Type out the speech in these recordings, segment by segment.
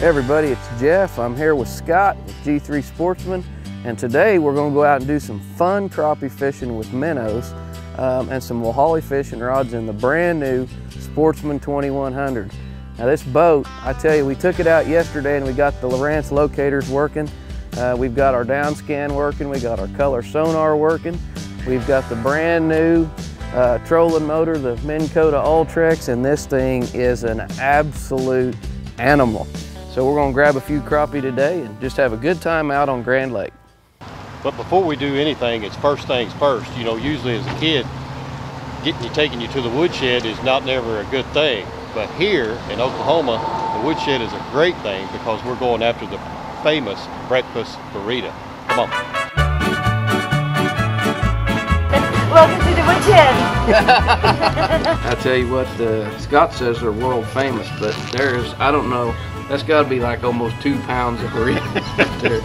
Hey everybody, it's Jeff. I'm here with Scott with G3 Sportsman, and today we're going to go out and do some fun crappie fishing with minnows and some Wahali fishing rods in the brand new Sportsman 2100. Now this boat, I tell you, we took it out yesterday and we got the Lowrance locators working. We've got our down scan working, we got our color sonar working, we've got the brand new trolling motor, the Minn Kota Ultrex, and this thing is an absolute animal. So we're gonna grab a few crappie today and just have a good time out on Grand Lake. But before we do anything, it's first things first. You know, usually as a kid, taking you to the woodshed is not never a good thing. But here in Oklahoma, the woodshed is a great thing because we're going after the famous breakfast burrito. Come on. Welcome to the woodshed. I tell you what, Scott says they're world famous, but there's, I don't know, that's got to be like almost 2 pounds of burrito there.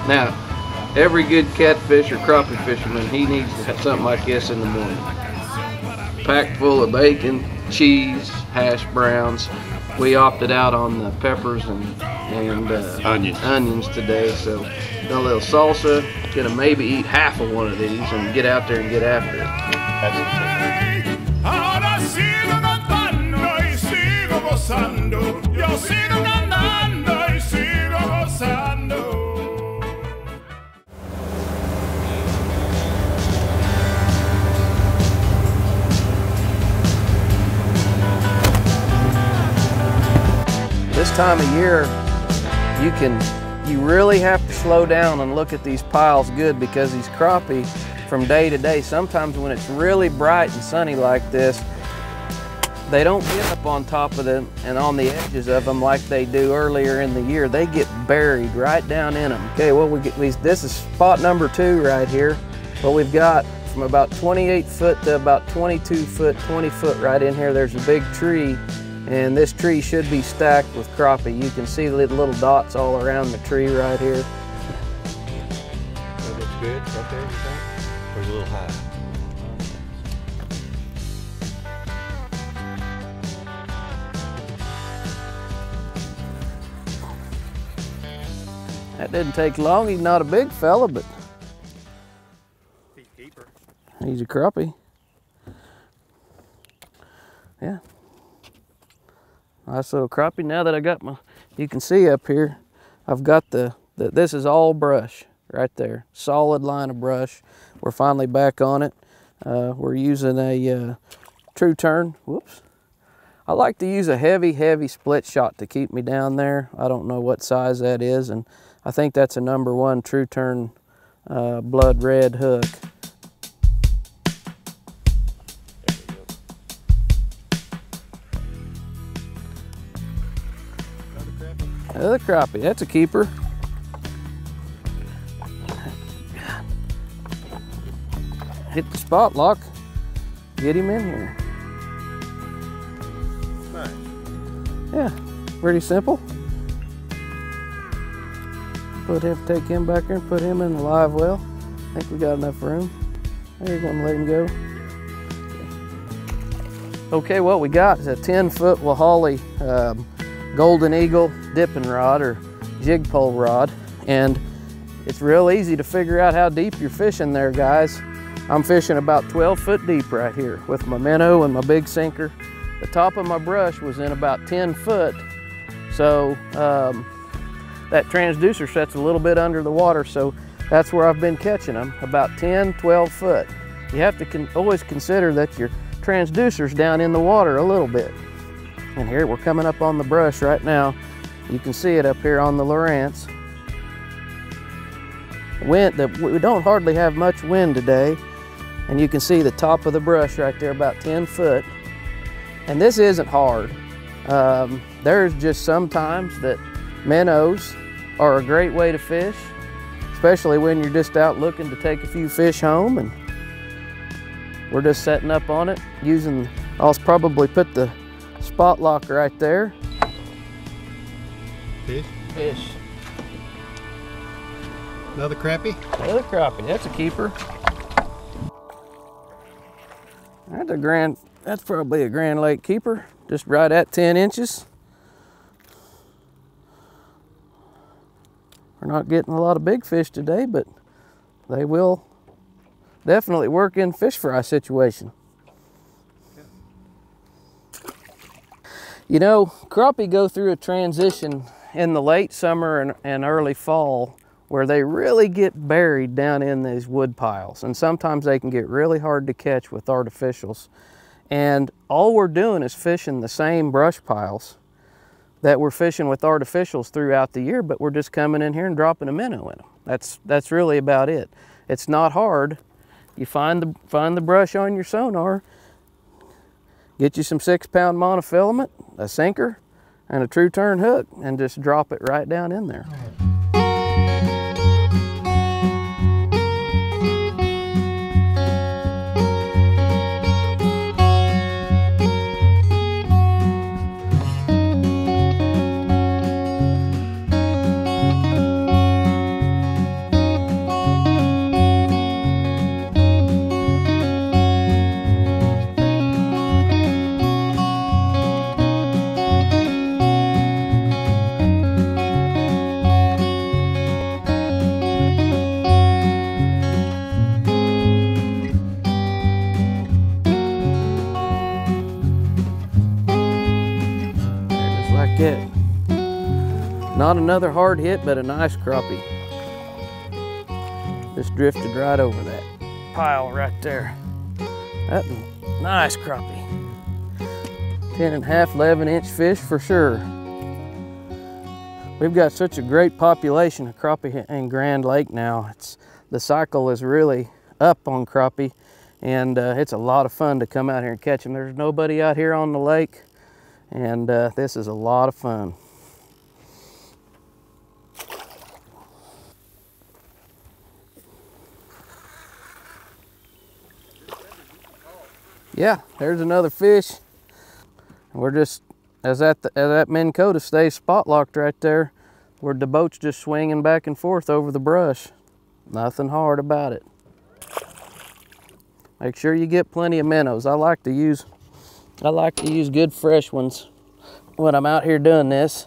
Now, every good catfish or crappie fisherman, he needs to have something like this in the morning. Packed full of bacon, cheese, hash browns. We opted out on the peppers and onions today, so got a little salsa. Gonna maybe eat half of one of these and get out there and get after it. This time of year, you really have to slow down and look at these piles good, because these crappie from day to day, sometimes when it's really bright and sunny like this, they don't get up on top of them and on the edges of them like they do earlier in the year. They get buried right down in them. Okay, well, this is spot number 2 right here. What we've got from about 28 foot to about 22 foot, 20 foot right in here, there's a big tree. And this tree should be stacked with crappie. You can see the little dots all around the tree right here. That looks good right there, you think? Or is it a little high? That didn't take long. He's not a big fella, but He's a keeper. He's a crappie. Yeah. Nice little crappie. Now that I got you can see up here, I've got this is all brush right there. Solid line of brush. We're finally back on it. We're using a true turn. Whoops. I like to use a heavy split shot to keep me down there. I don't know what size that is, and I think that's a number 1 true turn blood red hook. Another crappie, that's a keeper. Hit the spot lock, get him in here. Nice. Yeah, pretty simple. Take him back there and put him in the live well. I think we got enough room. There, you're gonna let him go. Okay, what we got is a 10-foot Wahali Golden Eagle dipping rod or jig pole rod, and it's real easy to figure out how deep you're fishing there, guys. I'm fishing about 12 foot deep right here with my minnow and my big sinker. The top of my brush was in about 10 foot, so that transducer sets a little bit under the water, so that's where I've been catching them, about 10, 12 foot. You have to always consider that your transducer's down in the water a little bit. And here we're coming up on the brush right now. You can see it up here on the Lowrance. We don't hardly have much wind today, and you can see the top of the brush right there about 10 foot. And this isn't hard. There's just sometimes that minnows are a great way to fish, especially when you're just out looking to take a few fish home, and we're just setting up on it using, I'll probably put the spot lock right there. Fish? Fish. Another crappie? Another crappie, that's a keeper. That's probably a Grand Lake keeper, just right at 10 inches. We're not getting a lot of big fish today, but they will definitely work in fish fry situation. You know, crappie go through a transition in the late summer and early fall where they really get buried down in these wood piles. And sometimes they can get really hard to catch with artificials. And all we're doing is fishing the same brush piles that we're fishing with artificials throughout the year, but we're just coming in here and dropping a minnow in them. That's really about it. It's not hard. You find the brush on your sonar, get you some 6-pound monofilament, a sinker, and a true turn hook, and just drop it right down in there. It. Not another hard hit, but a nice crappie. Just drifted right over that pile right there. That's a nice crappie. 10.5, 11-inch fish for sure. We've got such a great population of crappie in Grand Lake now. The cycle is really up on crappie, and it's a lot of fun to come out here and catch them. There's nobody out here on the lake, and this is a lot of fun. Yeah, there's another fish. We're just, as that Minn Kota stays spot locked right there, where the boat's just swinging back and forth over the brush. Nothing hard about it. Make sure you get plenty of minnows. I like to use good fresh ones when I'm out here doing this.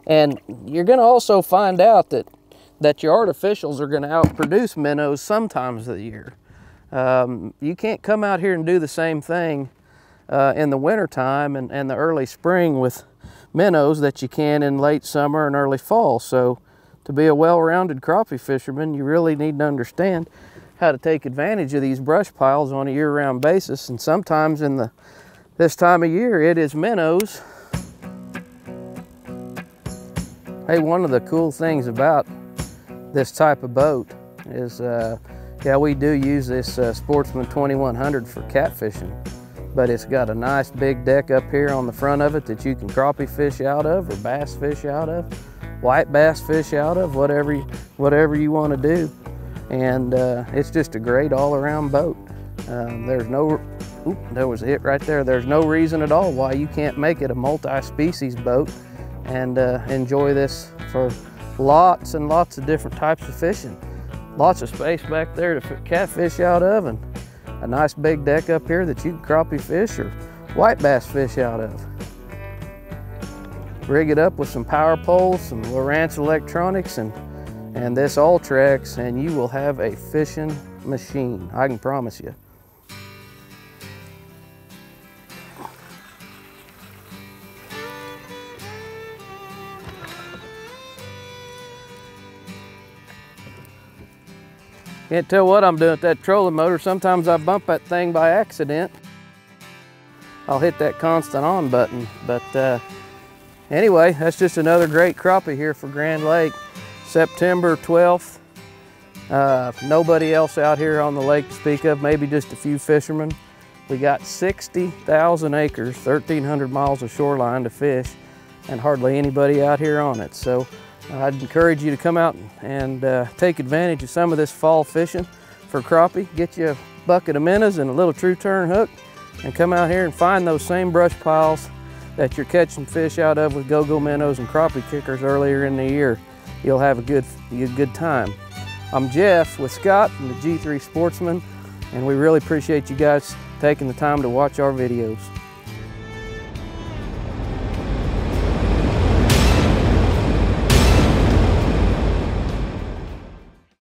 And you're gonna also find out that your artificials are gonna outproduce minnows sometimes of the year. You can't come out here and do the same thing in the winter time and the early spring with minnows that you can in late summer and early fall. So to be a well-rounded crappie fisherman, you really need to understand how to take advantage of these brush piles on a year-round basis. And sometimes in this time of year, it is minnows. Hey, one of the cool things about this type of boat is, yeah, we do use this Sportsman 2100 for catfishing, but it's got a nice big deck up here on the front of it that you can crappie fish out of, or bass fish out of, white bass fish out of, whatever you want to do. And it's just a great all-around boat. There's no, there was a hit right there. There's no reason at all why you can't make it a multi-species boat and enjoy this for lots and lots of different types of fishing. Lots of space back there to catfish out of, and a nice big deck up here that you can crappie fish or white bass fish out of. Rig it up with some power poles, some Lowrance electronics, and this Ultrex, and you will have a fishing machine, I can promise you. Can't tell what I'm doing with that trolling motor. Sometimes I bump that thing by accident. I'll hit that constant on button. But anyway, that's just another great crappie here for Grand Lake. September 12th. Nobody else out here on the lake to speak of, maybe just a few fishermen. We got 60,000 acres, 1,300 miles of shoreline to fish, and hardly anybody out here on it. So I'd encourage you to come out and take advantage of some of this fall fishing for crappie. Get you a bucket of minnows and a little true turn hook, and come out here and find those same brush piles that you're catching fish out of with go-go minnows and crappie kickers earlier in the year. You'll have a good time. I'm Jeff with Scott from the G3 Sportsman, and we really appreciate you guys taking the time to watch our videos.